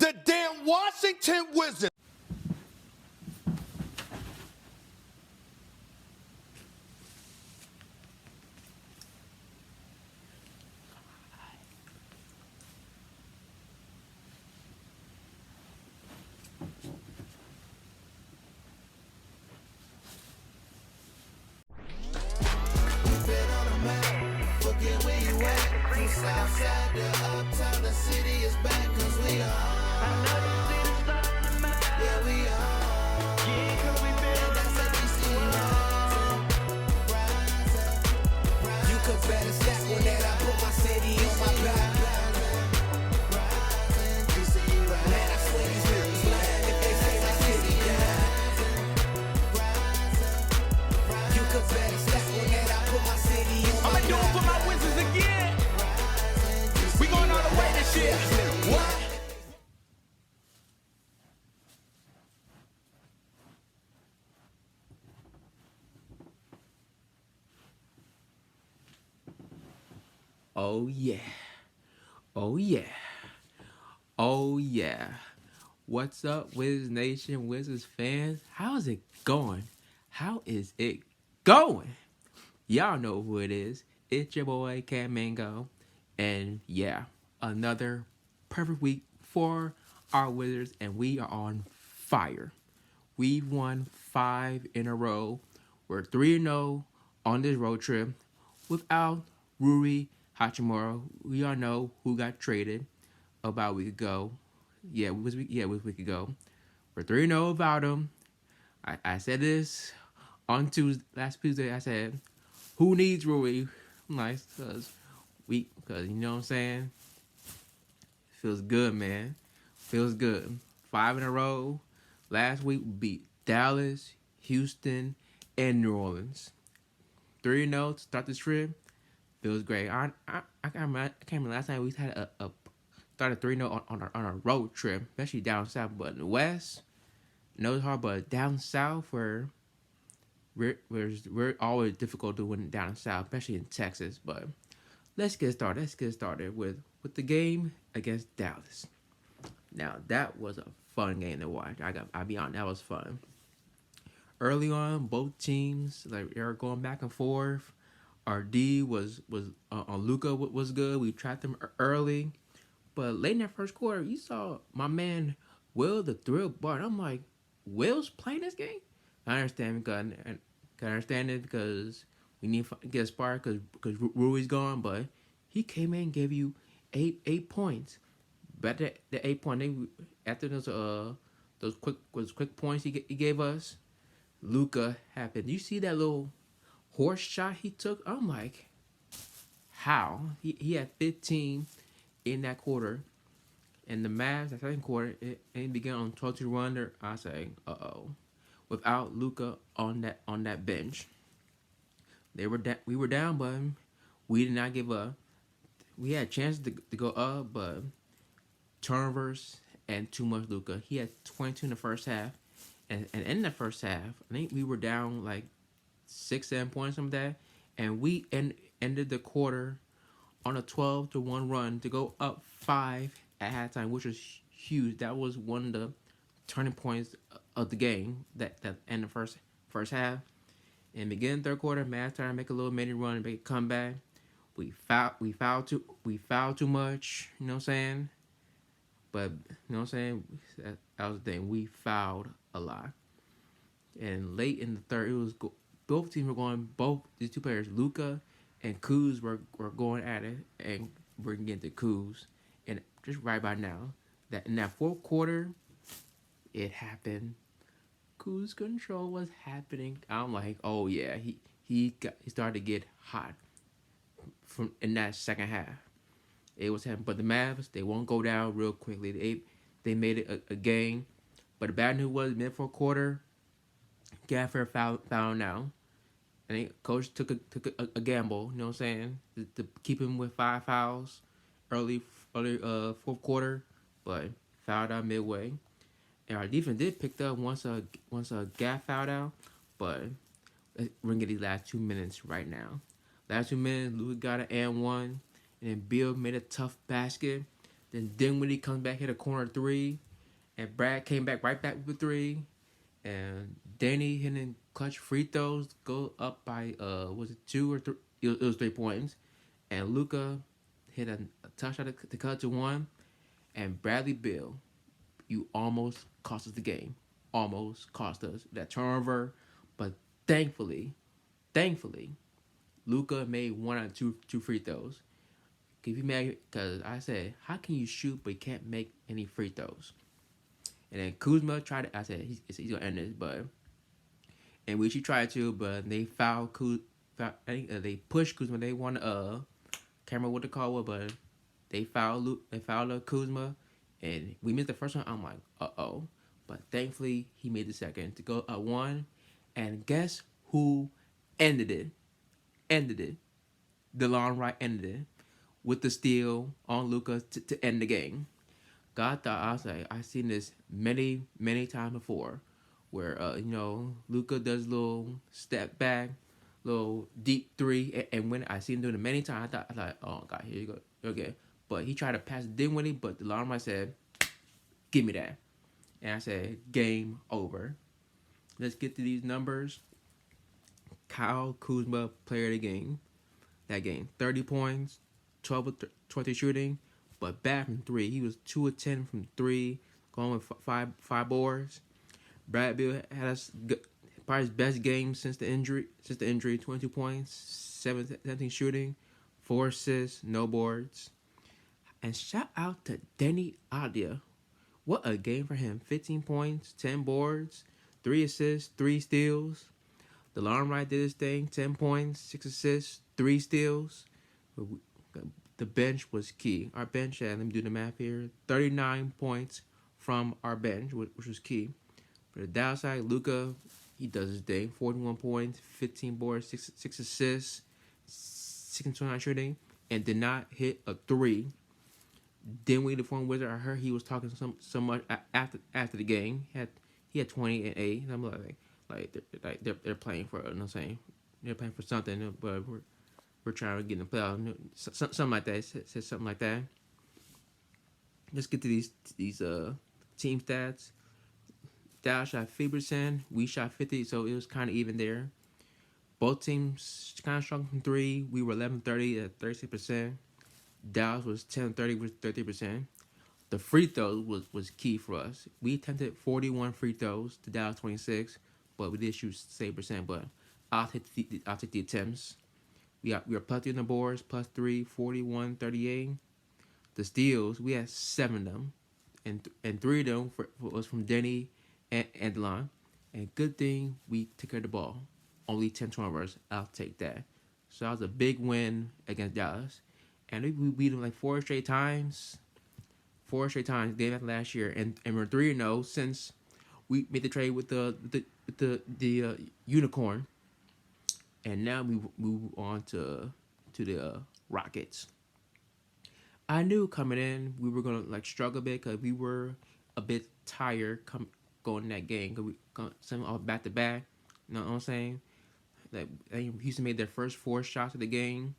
The damn Washington Wizards. Southside to uptown, the city is back, cause we are. Yeah, we are. And that's how we see rising. You could better stack one that I put my city on my back. Man, I swear these niggas lying if they say my city down. You could better stack one that I put my city on my back. I'ma do it for my Wizards again. We going all the way this year. What? Oh yeah. Oh yeah. Oh yeah. What's up, Wiz Nation, Wizards fans? How's it going? How is it going? Y'all know who it is. It's your boy Cat Mango. And yeah, another perfect week for our Wizards, and we are on fire. We've won 5 in a row. We're 3-0 on this road trip without Rui Hachimura. We all know who got traded about a week ago. It was a week ago. We're 3-0 without him. I said this on last Tuesday. I said, who needs Rui? Nice, because you know what I'm saying? Feels good, man. Feels good. 5 in a row. Last week we beat Dallas, Houston, and New Orleans. 3-0 to start this trip. Feels great. I can't remember last time we had started 3-0 on a road trip, especially down south. But in the West, no, it's hard. But down south, where we're always difficult to win down south, especially in Texas. But let's get started. With the game against Dallas. Now that was a fun game to watch. I'll be honest, that was fun. Early on, both teams they were going back and forth. Our D was on Luka was good. We trapped them early, but late in that first quarter, you saw my man Will the Thrill Bart. I'm like, Will's playing this game. I understand because we need to get a spark because Rui's gone, but he came in and gave you eight points. But the 8 point after those quick points he gave us, Luka happened. You see that little horse shot he took? I'm like, how? He had 15 in that quarter. And the Mavs, the second quarter, it began on 12-2 run. I say, without Luka on that bench, we were down, but we did not give up. We had a chance to go up, but turnovers and too much Luka. He had 22 in the first half, and in the first half, I think we were down like 6-7 points from that, and we ended the quarter on a 12-1 run to go up 5 at halftime, which was huge. That was one of the turning points of the game. That in the first half, and begin third quarter, Mavs trying to make a little mini run and make a comeback. We fouled too much. You know what I'm saying? But you know what I'm saying? That was the thing. We fouled a lot. And late in the third, it was both teams were going. Both these two players, Luka and Kuz, were going at it, and we're getting to Kuz. And just right by now, that in that fourth quarter, it happened. Kuz control was happening. I'm like, oh yeah, he started to get hot from in that second half. It was happening, but the Mavs, they won't go down real quickly. They made it a game, but the bad news was mid fourth quarter, Gaffer fouled now. I think coach took a gamble. You know what I'm saying, to keep him with 5 fouls early fourth quarter, but fouled out midway. And our defense did pick up once a Gaff fouled out, but we're gonna get these last 2 minutes right now. Last 2 minutes, Louis got an and one, and then Bill made a tough basket Then Dinwiddie comes back, hit a corner three, and Brad came back right back with a three, and Danny hitting clutch free throws, go up by was it 2 or 3? It was 3 points, and Luka hit a touchdown to cut to one, and Bradley Beal, you almost cost us the game, almost cost us that turnover, but thankfully, Luka made one or two free throws. If you mad, because I said, how can you shoot but you can't make any free throws? And then Kuzma tried it. I said he's gonna end this, but and we should try to, but they fouled Kuz. They pushed Kuzma. They won can't remember what the call was, but they fouled Kuzma, and we missed the first one. I'm like, uh-oh. But thankfully he made the second to go up one, and guess who ended it? DeLon Wright ended it with the steal on Luka to end the game. God thought, I was like, I've seen this many times before, where Luka does a little step back, little deep three, and when I seen him doing it many times, I thought, oh God, here you go, okay. But he tried to pass it, didn't win it, but DeLon Wright said, give me that, and I said, game over. Let's get to these numbers. Kyle Kuzma, player of the game. That game, 30 points, 12 of 20 shooting, but bad from three. He was 2 of 10 from three, going with five boards. Brad Beal had probably his best game since the injury. 22 points, 17 shooting, 4 assists, no boards. And shout out to Denny Adia. What a game for him. 15 points, 10 boards, 3 assists, 3 steals. DeLon Wright did his thing, 10 points, 6 assists, 3 steals. The bench was key. Our bench, let me do the math here, 39 points from our bench, which was key. For the downside, Luka, he does his thing, 41 points, 15 boards, 6 assists, 6-29 shooting, and did not hit a 3. Dinwiddie, the former Wizard, I heard he was talking so much after the game. He had 20 and 8. And I'm like they're playing for, you know what I'm saying? They're playing for something, but we're trying to get in the playoffs. Something like that. Said something like that. Let's get to these team stats. Dallas shot 50%. We shot 50, so it was kind of even there. Both teams kind of strong from three. We were 11-30 at 36%. Dallas was 10-30 with 30%. The free throws was key for us. We attempted 41 free throws to Dallas 26, but we did shoot 7%. But I'll take the attempts. We were +3 on the boards, +3, 41, 38. The steals, we had 7 of them, and 3 of them was from Denny and DeLon. And good thing we took care of the ball. Only 10 turnovers. I'll take that. So that was a big win against Dallas. And we beat them like 4 straight times. 4 straight times, game after last year. And we're 3-0 since we made the trade with the unicorn. And now we move on to the Rockets. I knew coming in we were gonna struggle a bit because we were a bit tired going in that game because we got some off back to back. You know what I'm saying? Like Houston made their first 4 shots of the game,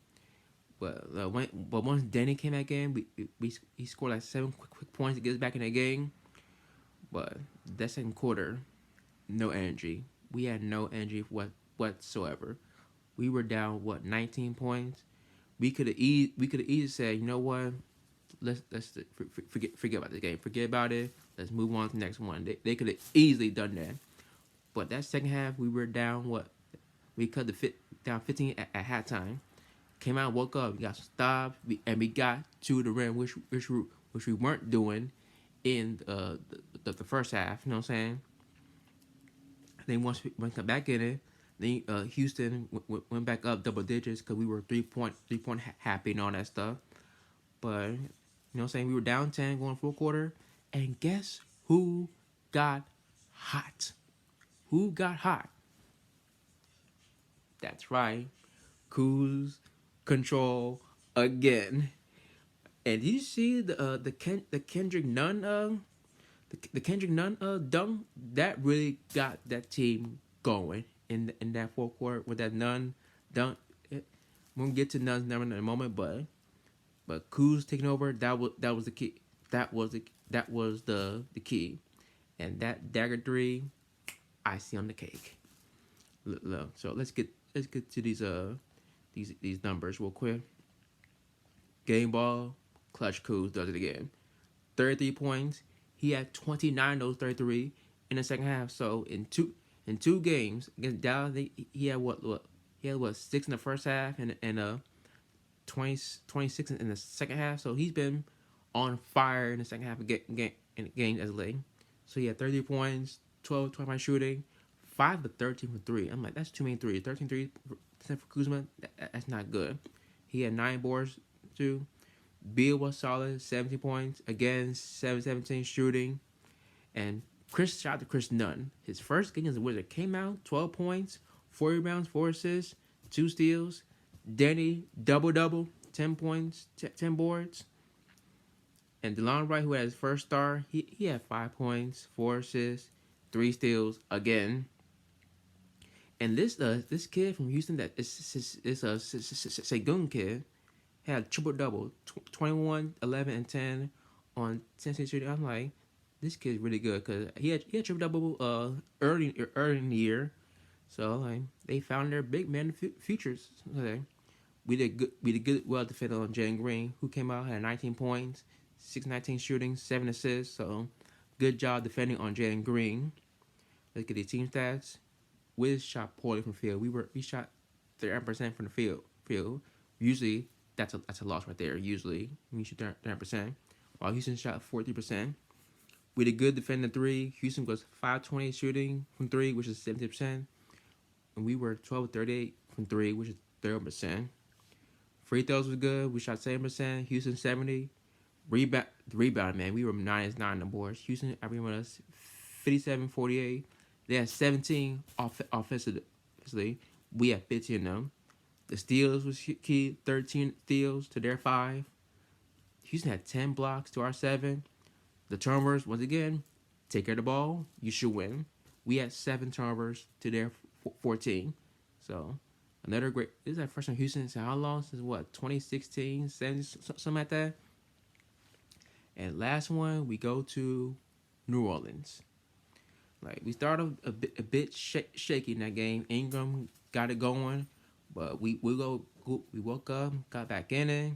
but once Denny came back in, he scored like 7 quick points to get us back in that game. But that second quarter, no energy. We had no energy whatsoever. We were down 19 points. We could have easily said, you know what, let's forget about the game. Forget about it. Let's move on to the next one. They could have easily done that. But that second half, we were down we cut down 15 at halftime. Came out, woke up, we got stopped, and we got to the rim, which we weren't doing in the first half. You know what I'm saying? Then once we got back in it, then Houston went back up double digits because we were 3-point happy and all that stuff. But you know what I'm saying? We were down 10 going full quarter, and guess who got hot? Who got hot? That's right, Kuz Control again. And did you see the Kendrick Nunn the Kendrick Nunn dunk? That really got that team going in that fourth quarter with that Nunn dunk. We'll get to Nunn's number in a moment, but But Kuz taking over, that was the key. That was the key. And that dagger three, icing on the cake. Look, so let's get to these numbers real quick. Game ball, clutch Kuz does it again. 33 points. He had 29 of those 33 in the second half. So in two games against Dallas, he had what he had what 6 in the first half and 26 in the second half. So he's been on fire in the second half of games as late. So he had 30 points, 12-25 shooting, 5 to 13 from 3. I'm like, that's too many threes. 13 3% for Kuzma, that's not good. He had 9 boards too. Beal was solid, 17 points. Again, 7-17 shooting. And shout out to Chris Nunn. His first game as a Wizard came out, 12 points, 4 rebounds, 4 assists, 2 steals. Denny, double-double, 10 points, 10 boards. And DeLon Wright, who had his first star, he had 5 points, 4 assists, 3 steals again. And this kid from Houston that is a Segun kid had a triple-double, 21, 11, and 10 on 10 shooting. I'm like, this kid's really good because he had triple-double early in the year. So like they found their big man futures. Okay. We did good well defended on Jalen Green, who came out had 19 points, 6-19 shooting, 7 assists. So good job defending on Jalen Green. Let's get the team stats. Wiz shot poorly from field. We shot 30% from the field. Usually that's a loss right there. Usually when you shoot 30%, while Houston shot 40%. We did good defending 3. Houston was 5-20 shooting from 3, which is 70%. And we were 12-38 from 3, which is 30%. Free throws was good. We shot 7%. Houston 70. Rebound, man. We were 9-9 on the boards. Houston averaging us 57-48. They had 17 offensively. We had 15 of them. The steals was key. 13 steals to their 5. Houston had 10 blocks to our 7. The turnovers, once again, take care of the ball, you should win. We had 7 turnovers to their 14. So, another great... This is our first time Houston since how long? Since what? 2016, 17, something like that. And last one, we go to New Orleans. Like, we started a bit shaky in that game. Ingram got it going, but we woke up, got back in it.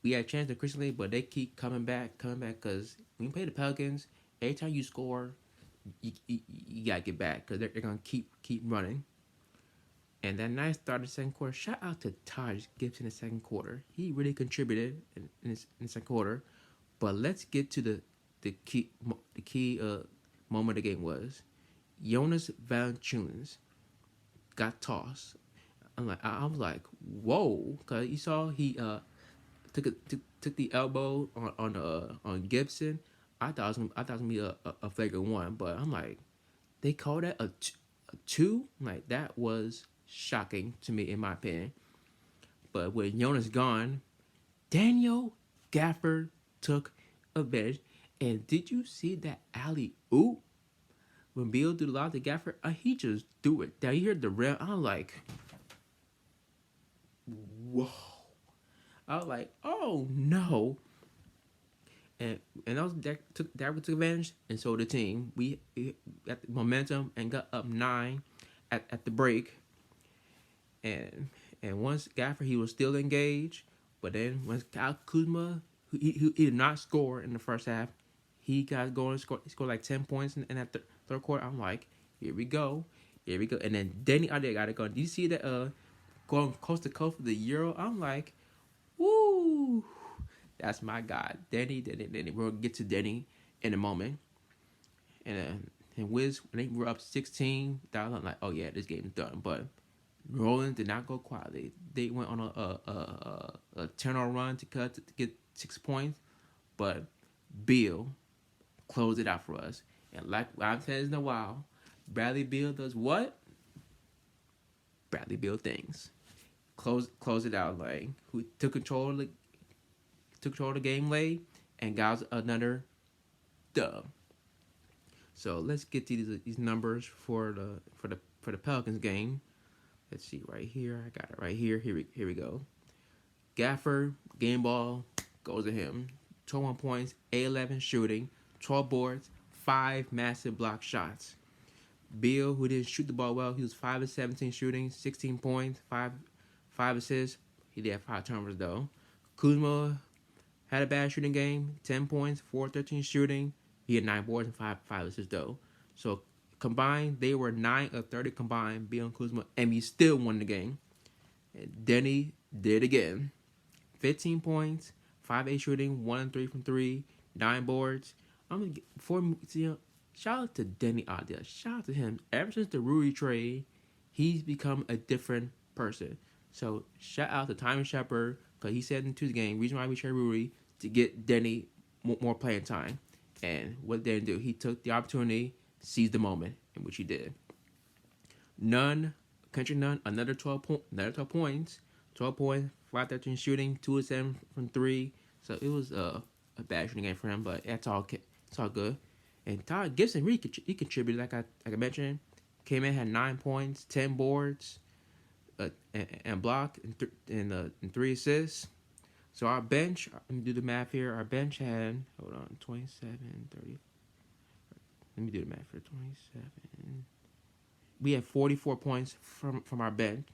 We had a chance to Christian, but they keep coming back because when you play the Pelicans, every time you score, you gotta get back because they're gonna keep running. And that nice start of the second quarter. Shout out to Taj Gibson in the second quarter. He really contributed in the second quarter. But let's get to the key moment of the game was Jonas Valanciunas got tossed. I was like, whoa, because you saw he took the elbow on Gibson. I thought it was gonna be a flagrant 1, but I'm like, they called that a 2. Like that was shocking to me in my opinion. But with Jonas gone, Daniel Gafford took advantage. And did you see that alley-oop? When Beal did a lot to Gafford, he just threw it down. You heard the rim. I'm like, whoa. I was like, oh no. And that took advantage, and so the team. We got the momentum and got up 9 at the break. And once Gafford, he was still engaged. But then once Kyle Kuzma, he did not score in the first half. He got going. He scored like 10 points in that third quarter. I'm like, here we go. And then Denny out there got it going. Do you see that going coast to coast for the Euro? I'm like, woo. That's my guy. Denny. We'll get to Denny in a moment. And Wiz, when they were up 16, I'm like, oh yeah, this game's done. But New Orleans did not go quietly. They went on a 10-0 run to get 6 points. But Beal closed it out for us. And like I've said in a while, Bradley Beal does what? Bradley Beal things. Close it out. Like who took control of the game late and got another dub. So let's get to these numbers for the Pelicans game. Let's see right here. I got it right here. Here we go. Gafford, game ball, goes to him. 21 points, 8-11 shooting, 12 boards, 5 massive block shots. Beal, who didn't shoot the ball well, he was 5 of 17 shooting, 16 points, 5 assists. He did have 5 turnovers though. Kuzma had a bad shooting game, 10 points, 4 13 shooting. He had 9 boards and 5 assists though. So combined, they were 9 of 30 combined, Beal and Kuzma, and we still won the game. And Denny did again. 15 points, 5-8 shooting, 1-3 from 3, 9 boards. Shout out to Denny out there. Shout out to him. Ever since the Rui trade, he's become a different person. So shout out to Tommy Sheppard, because he said in the game, reason why we traded Rui, to get Denny more playing time. And what did Denny do? He took the opportunity, seized the moment, in which he did. Nunn, another 12 points, 5-13 shooting, 2 of 7 from 3. So it was a bad shooting game for him, but it's all good. And Todd Gibson, he contributed, like I mentioned. Came in, had 9 points, 10 boards, and block, and 3 assists. So our bench, let me do the math here. Our bench had, 27, 30. Let me do the math for 27. We had 44 points from our bench.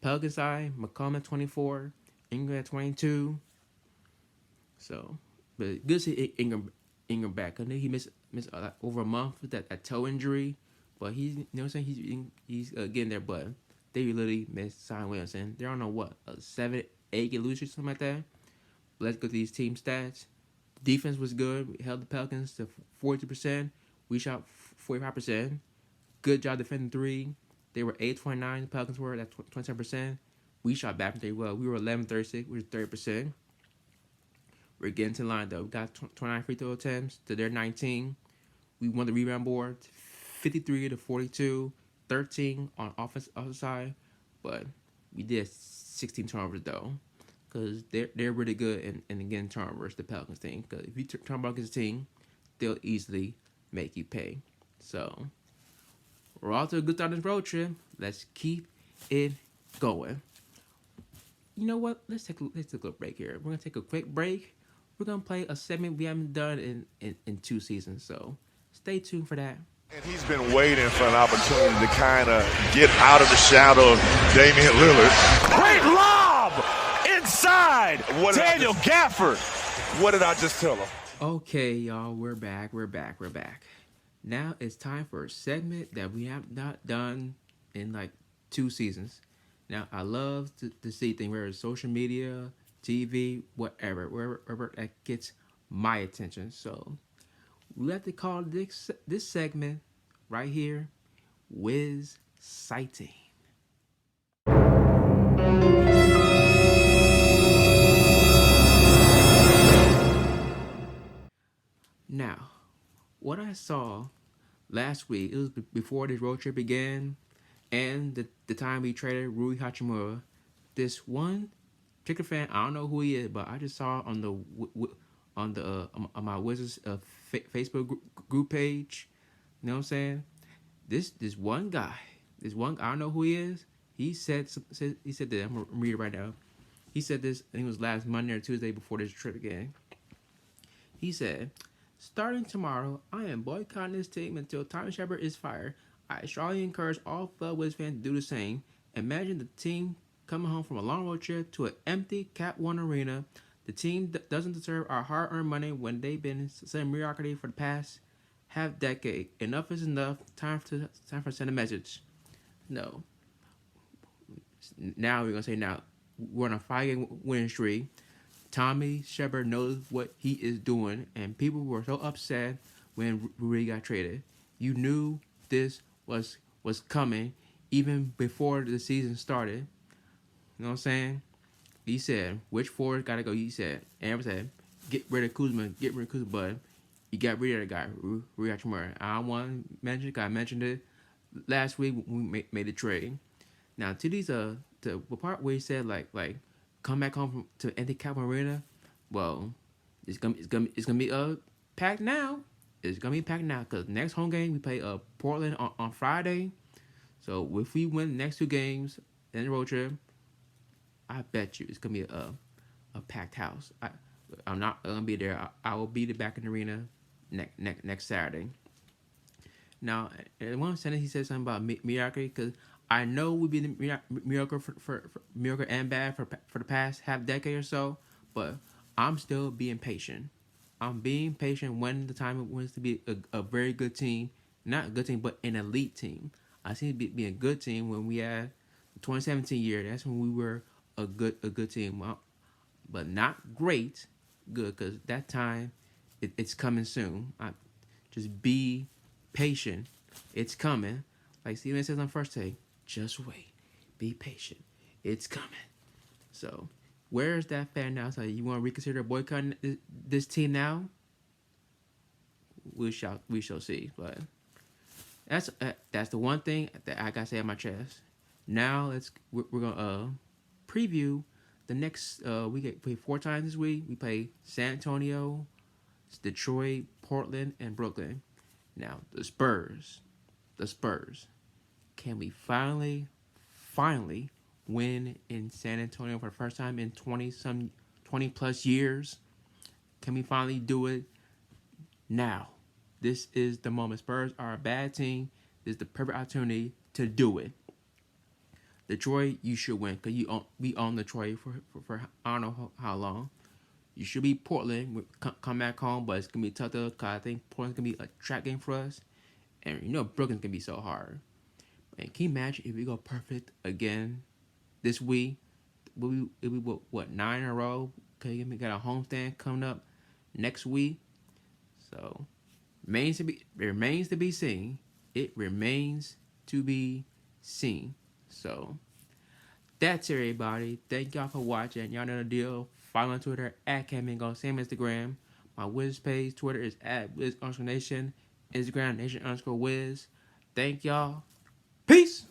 Pelicans side, McCollum at 24, Ingram at 22. So, but good to see Ingram back. I know he missed over a month with that toe injury, but he's, you know what I'm saying, he's getting there. But they literally missed Zion Williamson. They're on a 7-8 get loose or something like that. But let's go to these team stats. Defense was good. We held the Pelicans to 42%. We shot 45%. Good job defending 3. They were 8-29. The Pelicans were at 27%. We shot back from 3 well. We were 11-36, which is 30%. We're getting to the line, though. We got 29 free throw attempts to their 19. We won the rebound board, 53-42, 13 on offensive side. But we did 16 turnovers, though, because they're really good in getting turnovers, the Pelicans team. Because if you turn about against a team, they'll easily make you pay. So we're off to a good start on this road trip. Let's keep it going. You know what? Let's take a little break here. We're gonna take a quick break. We're gonna play a segment we haven't done in 2 seasons. So stay tuned for that. And he's been waiting for an opportunity to kind of get out of the shadow of Damian Lillard. Great lob inside. Daniel Gafford. What did I just tell him? Okay, y'all, we're back. Now it's time for a segment that we have not done in like 2 seasons. Now, I love to see things, whether it's social media, TV, wherever that gets my attention. So we have to call this segment right here, Wiz Sighting. Now, what I saw last week, it was before this road trip began, and the time we traded Rui Hachimura. This one particular fan, I don't know who he is, but I just saw on my Wizards Facebook group page. You know what I'm saying? This one guy, I don't know who he is. He said that, I'm gonna read it right now. He said this, I think it was last Monday or Tuesday before this trip again. He said, "Starting tomorrow, I am boycotting this team until Tommy Sheppard is fired. I strongly encourage all fellow Wiz fans to do the same. Imagine the team coming home from a long road trip to an empty Cap One arena. The team doesn't deserve our hard-earned money when they've been in some mediocrity for the past half decade. Enough is enough. Time for send a message." No. Now we're gonna say we're on a 5-game winning streak. Tommy Sheppard knows what he is doing, and people were so upset when Rui got traded. You knew this was coming even before the season started. You know what I'm saying? He said, which forward gotta go? He said, Aaron said, get rid of Kuzma, but you got rid of the guy, Rui Hachimura. I don't want to mention it, I mentioned it last week when we made the trade. Now, to these, the part where he said, like, come back home to empty Cap Arena, well, it's gonna be packed now. It's gonna be packed now because next home game we play Portland on Friday. So if we win the next 2 games in the road trip, I bet you it's gonna be a packed house. I'm not gonna be there. I will be back in the arena next Saturday. Now, in one sentence, he said something about mediocrity because I know we've been mediocre for mediocre and bad for the past half decade or so, but I'm still being patient. I'm being patient when the time it wants to be a very good team, not a good team, but an elite team. I see it being a good team when we had the 2017 year. That's when we were a good team, but not great, good because that time it's coming soon. Just be patient. It's coming. Like Steven says on First Take, just wait. Be patient. It's coming. So, where is that fan now? So, you want to reconsider boycotting this team now? We shall see. But that's the one thing that I gotta say on my chest. Now we're gonna preview the next. We play 4 times this week. We play San Antonio, Detroit, Portland, and Brooklyn. Now, the Spurs. Can we finally win in San Antonio for the first time in 20 plus years? Can we finally do it now? This is the moment. Spurs are a bad team. This is the perfect opportunity to do it. Detroit, you should win because we own Detroit for I don't know how long. You should be Portland. Come back home, but it's going to be tough because I think Portland's going to be a trap game for us. And Brooklyn's going to be so hard. And can you imagine if we go perfect again this week? It'll be what, 9 in a row? Okay, we got a homestand coming up next week. So, it remains to be seen. It remains to be seen. So, that's it, everybody. Thank y'all for watching. Y'all know the deal. Follow me on Twitter @CamMingo. Same Instagram. My Wiz page, Twitter is @Wiz_Nation. Instagram, Nation_Wiz. Thank y'all. Peace.